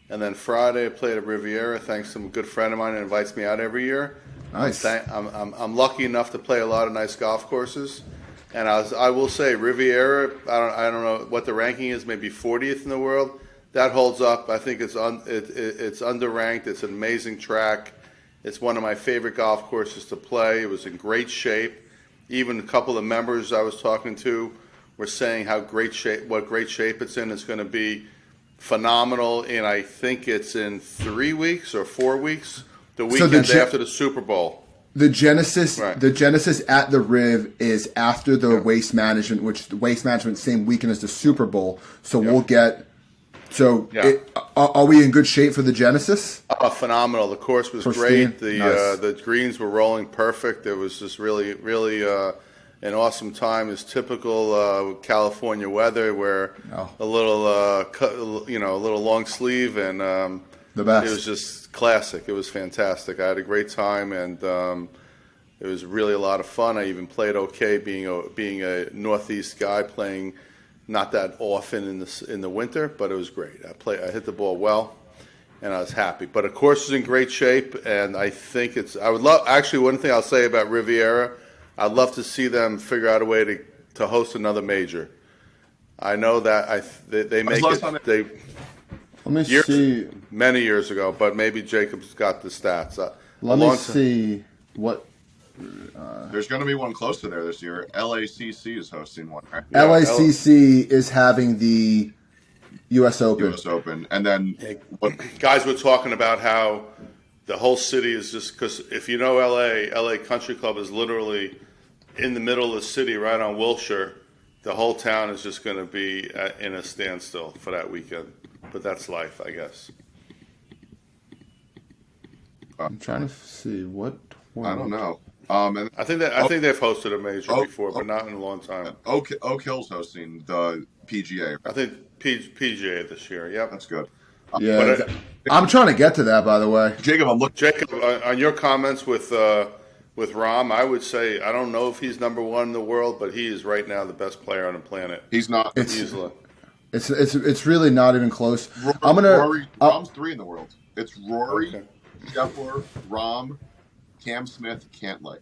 and then Friday I played at Riviera. Thanks to a good friend of mine who invites me out every year. Nice. I'm lucky enough to play a lot of nice golf courses. And I will say, Riviera, I don't know what the ranking is, maybe 40th in the world. That holds up. I think it's underranked. It's an amazing track. It's one of my favorite golf courses to play. It was in great shape. Even a couple of members I was talking to were saying what great shape it's in. It's going to be phenomenal, and I think it's in 3 weeks or 4 weeks, the weekend after the Super Bowl. The Genesis, Right. the Genesis at the Riv is after the Waste Management, which the Waste Management same weekend as the Super Bowl. So we'll get. So are we in good shape for the Genesis? Phenomenal. The course was Pristine. great. The Nice. the greens were rolling perfect. It was just really, really an awesome time. It's typical California weather, where a little, a little long sleeve, and The best. it was just classic. It was fantastic. I had a great time, and it was really a lot of fun. I even played okay, being a Northeast guy, playing not that often in the winter, but it was great. I hit the ball well, and I was happy. But of course, it's in great shape, and I think I would love. Actually, one thing I'll say about Riviera, I'd love to see them figure out a way to host another major. I know that they make it. Let me see. Many years ago, but maybe Jacob's got the stats. Let me see what. There's going to be one close to there this year. LACC is hosting one, right? LACC is having the U.S. Open. U.S. Open, and then Guys were talking about how the whole city is just, because if you know LA Country Club is literally in the middle of the city, right on Wilshire. The whole town is just going to be in a standstill for that weekend. But that's life, I guess. I'm trying to see what. I don't know. And I think they've hosted a major before, but not in a long time. Oak Hill's hosting the PGA. I think PGA this year. Yep, That's good. Yeah, I'm trying to get to that. By the way, Jacob, I'm looking. Jacob, on your comments with Rahm, I would say I don't know if he's number one in the world, but he is right now the best player on the planet. He's not. Easily. It's really not even close. Rahm's 3 in the world. It's Rory, Scheffler, Rahm, Cam Smith, Cantlay.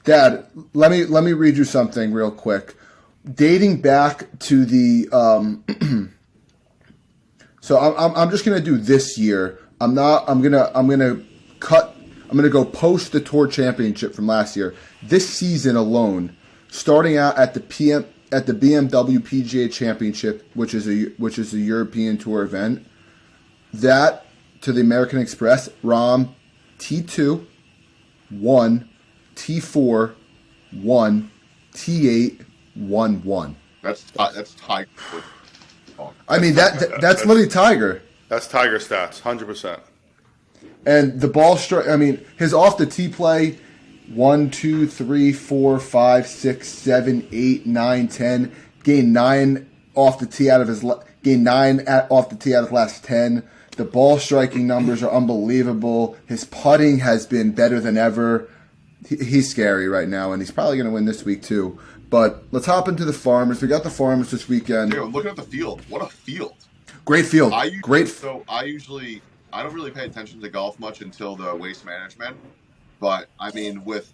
Dad, let me read you something real quick. Dating back to the so I'm just gonna do this year. I'm gonna go post the tour championship from last year. This season alone, starting out at the BMW PGA Championship, which is a European Tour event, that to the American Express, Rahm T2, 1, T4, 1, T8, 1, 1. That's Tiger. I mean that's literally Tiger. That's Tiger stats, 100%. And the ball strike. I mean, his off the tee play. 1, 2, 3, 4, 5, 6, 7, 8, 9, 10. Gained 9 off the tee out of his off the tee out of the last 10. The ball striking numbers are unbelievable. His putting has been better than ever. He's scary right now, and he's probably going to win this week too. But let's hop into the Farmers. We got the Farmers this weekend. Dude, looking at the field. What a field! Great field. Great. So I don't really pay attention to golf much until the Waste Management. But I mean, with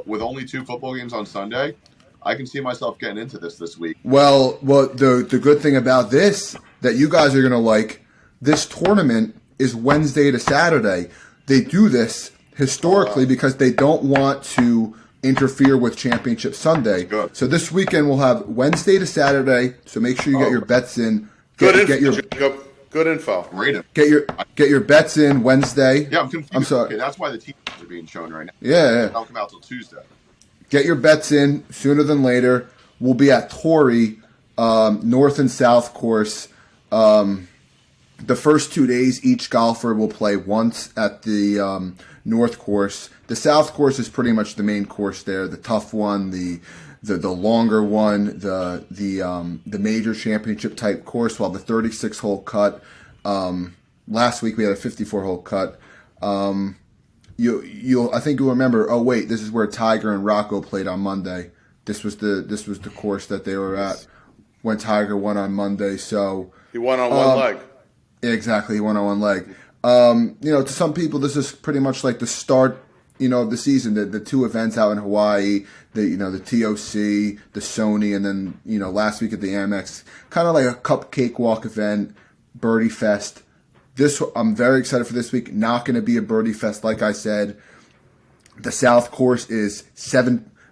only 2 football games on Sunday, I can see myself getting into this week. Well, the good thing about this that you guys are gonna like, this tournament is Wednesday to Saturday. They do this historically because they don't want to interfere with Championship Sunday. Good. So this weekend we'll have Wednesday to Saturday. So make sure you get your bets in. Good info. Great. Get your bets in Wednesday. Yeah, I'm confused. I'm sorry. Okay, that's why the teams are being shown right now. Yeah. They'll come out till Tuesday. Get your bets in sooner than later. We'll be at Torrey, North and South course. The first 2 days, each golfer will play once at the North course. The South course is pretty much the main course there, the tough one, the longer one, the major championship type course. While the 36-hole cut, last week we had a 54-hole cut. I think you'll remember. Oh wait, this is where Tiger and Rocco played on Monday. This was the course that they were at when Tiger won on Monday. So he won on one leg. Exactly, he won on one leg. To some people, this is pretty much like the start, of the season. The 2 events out in Hawaii, the TOC, the Sony, and then last week at the Amex, kind of like a cupcake walk event, birdie fest. I'm very excited for this week. Not going to be a birdie fest, like I said. The South course is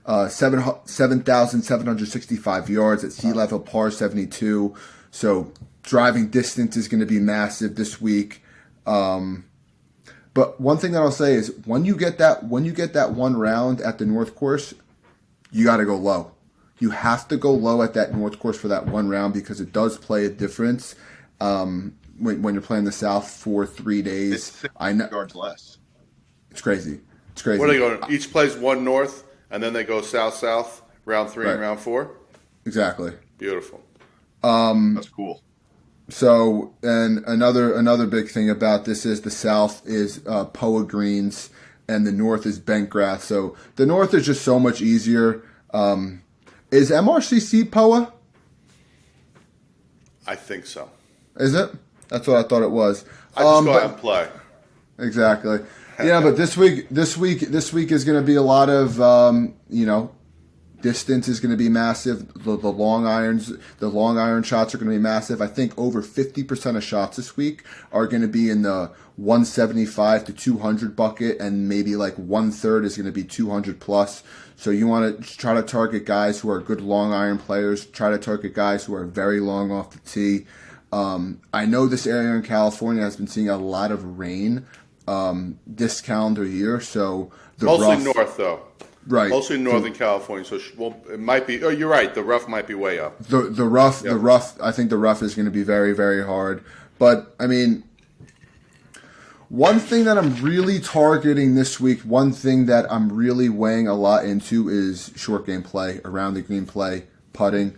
7,765 yards at sea level, par 72. So driving distance is going to be massive this week. But one thing that I'll say is when you get that one round at the North Course, you got to go low. You have to go low at that North Course for that one round because it does play a difference when you're playing the South for 3 days. It's 6 I know yards less. it's crazy. It's crazy. What are they going? Each plays one north, and then they go south, round 3 and Right. round 4. Exactly. Beautiful. That's cool. So, and another big thing about this is the South is POA greens and the North is bent grass. So the North is just so much easier. Is MRCC POA? I think so. Is it? That's what I thought it was. I just go but- out and play. Exactly. Yeah, but this week is going to be a lot of distance is going to be massive. The long iron shots are going to be massive. I think over 50% of shots this week are going to be in the 175 to 200 bucket, and maybe like 1/3 is going to be 200 plus. So you want to try to target guys who are good long iron players. Try to target guys who are very long off the tee. I know this area in California has been seeing a lot of rain this calendar year, so the Mostly rough, north, though. right? Mostly Northern California. So it might be. Oh, you're right. The rough might be way up. The rough. I think the rough is going to be very, very hard. But I mean, one thing that I'm really targeting this week, one thing that I'm really weighing a lot into is short game play, around the green play, putting.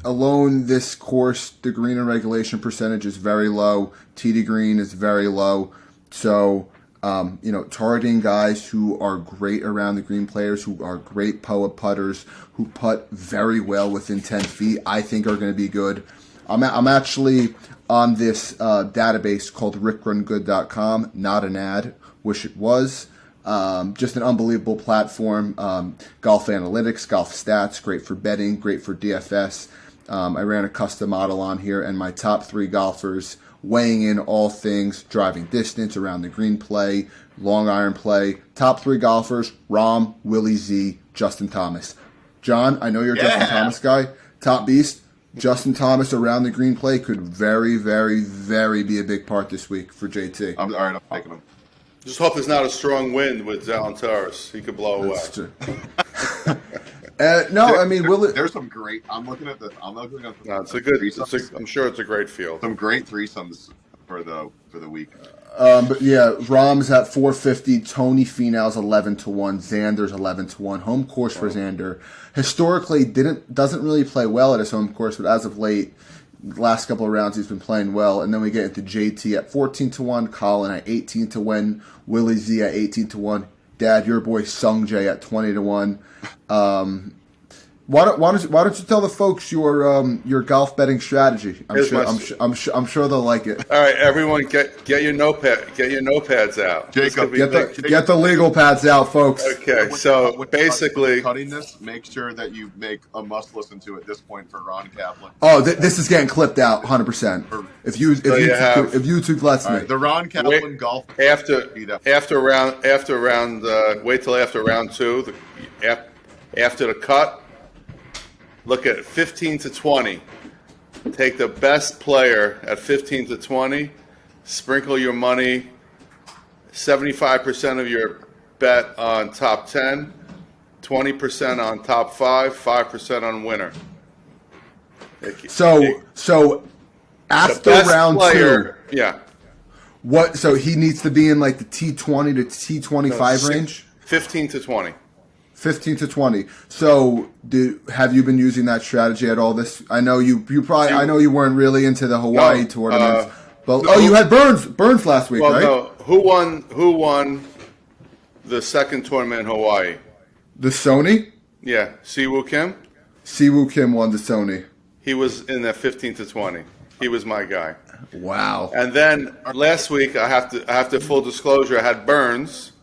Alone, this course, the green and regulation percentage is very low. Tee to green is very low. So, targeting guys who are great around the green players, who are great POA putters, who putt very well within 10 feet, I think are going to be good. I'm actually on this database called rickrungood.com, not an ad, wish it was. Just an unbelievable platform. Golf analytics, golf stats, great for betting, great for DFS. I ran a custom model on here, and my top 3 golfers weighing in all things driving distance, around the green play, long iron play. Top 3 golfers: Rahm, Willie Z, Justin Thomas. John, I know you're a Justin Thomas guy. Top beast. Justin Thomas around the green play could very, very, very be a big part this week for JT. All right, I'm taking him. Just hope there's not a strong wind with Zalatoris. He could blow away. That's true. No, I mean, will it? There's some great. I'm looking at the. No, it's a good. I'm sure it's a great field. Some great threesomes for the week. But yeah, Rahm's at 450. Tony Finau's 11-1. Xander's 11-1. Home course for Xander. Historically, doesn't really play well at his home course, but as of late, last couple of rounds he's been playing well. And then we get into JT at 14-1. Colin at 18-1. Willie Z at 18-1. Dad, your boy Sung Jae at 20-1. Why don't you tell the folks your golf betting strategy? I'm sure they'll like it. All right, everyone, get your notepads out. Jacob, Get the legal pads out, folks. Okay, so basically, cutting this, make sure that you make a must listen to at this point for Ron Kaplan. Oh, this is getting clipped out 100%. If YouTube lets me. The Ron Kaplan golf after round wait till after round 2, after the cut. Look at 15-20. Take the best player at 15-20. Sprinkle your money. 75% of your bet on top 10, 20% on top 5, 5% on winner. So after round player, 2, yeah. what? So he needs to be in like the T20 to T25 range. 15-20. 15-20. So, have you been using that strategy at all? I know you probably. I know you weren't really into the Hawaii tournaments, but you had Burns last week, right? No. Who won the second tournament in Hawaii? The Sony. Yeah, Siwoo Kim. Siwoo Kim won the Sony. He was in that 15-20. He was my guy. Wow. And then last week, I have to full disclosure. I had Burns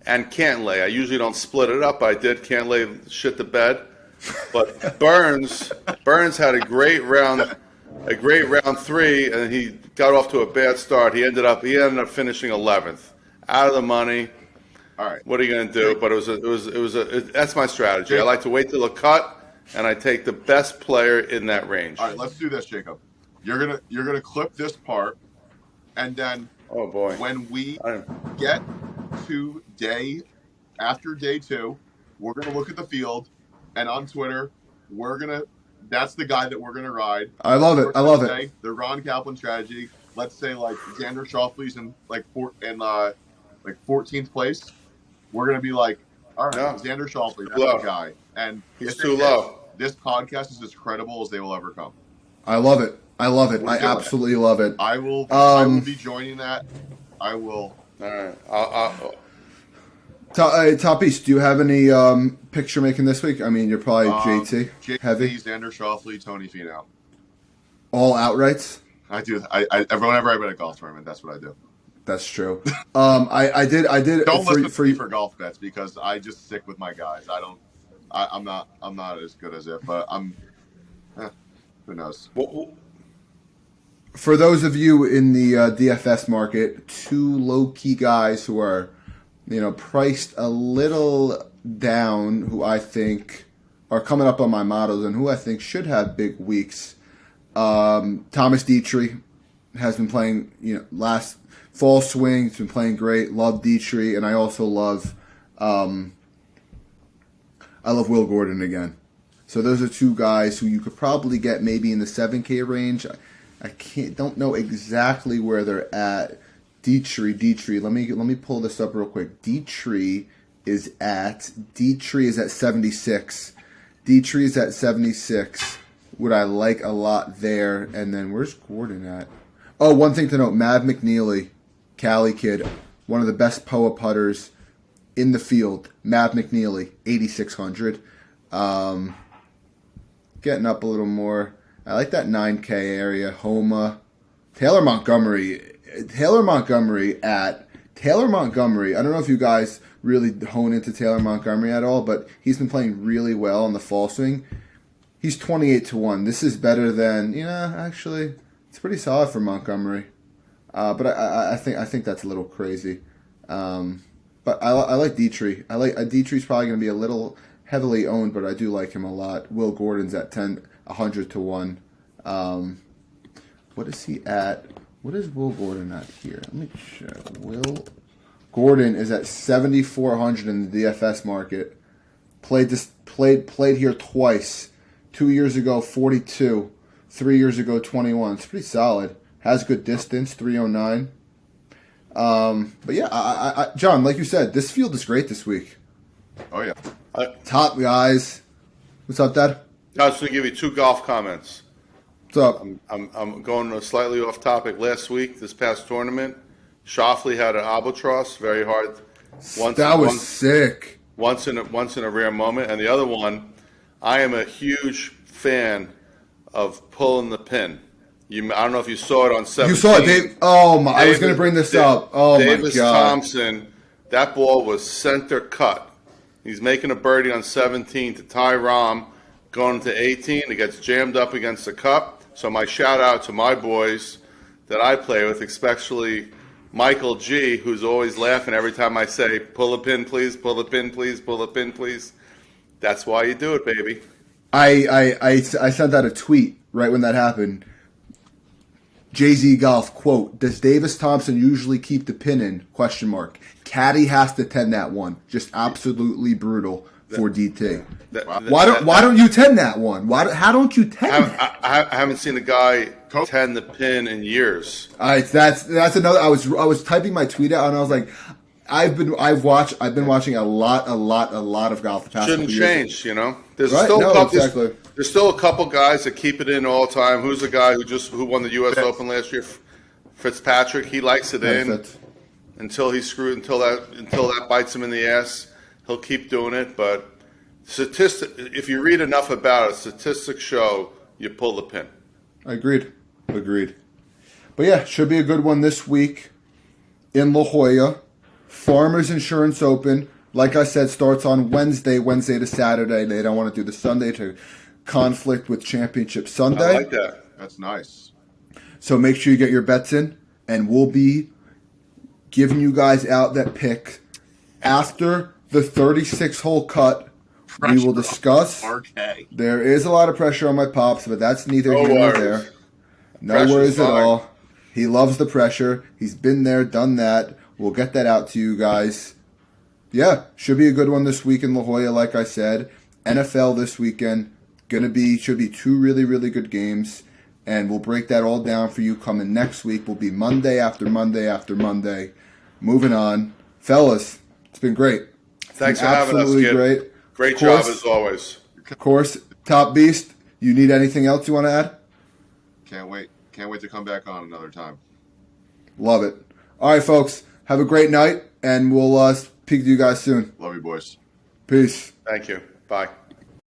and Cantlay. I usually don't split it up. I did. Cantlay shit the bed, but Burns had a great round 3, and he got off to a bad start. He ended up finishing 11th, out of the money. All right. What are you going to do? But that's my strategy. I like to wait till the cut, and I take the best player in that range. All right, let's do this, Jacob. You're gonna clip this part, and then Oh boy, when we get to after day 2, we're gonna look at the field, and on Twitter, that's the guy that we're gonna ride. I love it. I love it. The Ron Kaplan strategy. Let's say like Xander Schauffele's in like 14th place. We're gonna be like, all right, Xander Schauffele, that's the guy, and he's too low. This podcast is as credible as they will ever come. I love it. I love it. I absolutely love it. I will be joining that. I will. All right. Top East, do you have any picture making this week? I mean, you're probably JT heavy. Xander Schauffele, Tony Finau. All outrights? I do. Whenever I bet a golf tournament, that's what I do. That's true. I did. Don't listen to me for golf bets because I just stick with my guys. I'm not as good as it, but who knows? For those of you in the DFS market, 2 low-key guys who are, priced a little down, who I think are coming up on my models and who I think should have big weeks. Thomas Dietrich has been playing, last fall swing. He's been playing great. Love Dietrich, and I also love, Will Gordon again. So those are 2 guys who you could probably get maybe in the 7K range. I don't know exactly where they're at. Dietrich. Let me pull this up real quick. Dietrich is at 76. Dietrich is at 76. What I like a lot there. And then where's Gordon at? Oh, one thing to note: Mav McNeely, Cali kid, one of the best POA putters in the field. Mav McNeely, 8,600. Getting up a little more. I like that 9K area. Homa. Taylor Montgomery. I don't know if you guys really hone into Taylor Montgomery at all, but he's been playing really well on the fall swing. He's 28-1. This is better than, actually, it's pretty solid for Montgomery. But I think that's a little crazy. But I like Dietrich. Dietrich's probably going to be a little heavily owned, but I do like him a lot. Will Gordon's at 100-1. What is he at? What is Will Gordon at here? Let me check. Will Gordon is at 7,400 in the DFS market. Played here twice. 2 years ago, 42. 3 years ago, 21. It's pretty solid. Has good distance, 309. But yeah, John, like you said, this field is great this week. Oh yeah. Top guys. What's up, Dad? I was going to give you 2 golf comments. What's up? I'm going slightly off topic. Last week, this past tournament, Schauffele had an albatross, very hard. That was sick. Once in a rare moment, and the other one, I am a huge fan of pulling the pin. I don't know if you saw it on 17. You saw it, Dave. Oh my! I was going to bring this up. Oh my God! Davis Thompson, that ball was center cut. He's making a birdie on 17 to tie Rahm, going to 18. It gets jammed up against the cup. So my shout out to my boys that I play with, especially Michael G, who's always laughing every time I say, pull a pin, please, pull a pin, please, pull a pin, please. That's why you do it, baby. I sent out a tweet right when that happened. Jay-Z Golf, quote, does Davis Thompson usually keep the pin in? Question mark. Caddy has to 10 that one. Just absolutely brutal for DT. Why don't you 10 that one? How don't you 10 that? I haven't seen a guy 10 the pin in years. That's another. I was typing my tweet out and I was like, I've been watching a lot of golf the past Shouldn't change, years. There's right? still Exactly. There's still a couple guys that keep it in all the time. Who's the guy who won the U.S. Open last year? Fitzpatrick. He likes it in until he's screwed. Until that bites him in the ass, he'll keep doing it. But if you read enough about it, statistics show you pull the pin. Agreed. But yeah, should be a good one this week in La Jolla. Farmers Insurance Open, like I said, starts on Wednesday to Saturday. They don't want to do the Sunday to conflict with Championship Sunday. I like that. That's nice. So make sure you get your bets in, and we'll be giving you guys out that pick after the 36-hole cut, we will discuss. RK. There is a lot of pressure on my pops, but that's neither No here nor worries. there. No Pressure's worries at fine. all. He loves the pressure. He's been there, done that. We'll get that out to you guys. Yeah, should be a good one this week in La Jolla, like I said. NFL this weekend. Should be two really, really good games. And we'll break that all down for you coming next week. Will be Monday after Monday after Monday. Moving on. Fellas, it's been great. Thanks for having us, Absolutely kid. great. Great job as always. Of course, Top Beast, you need anything else you want to add? Can't wait. Can't wait to come back on another time. Love it. All right, folks. Have a great night, and we'll speak to you guys soon. Love you, boys. Peace. Thank you. Bye.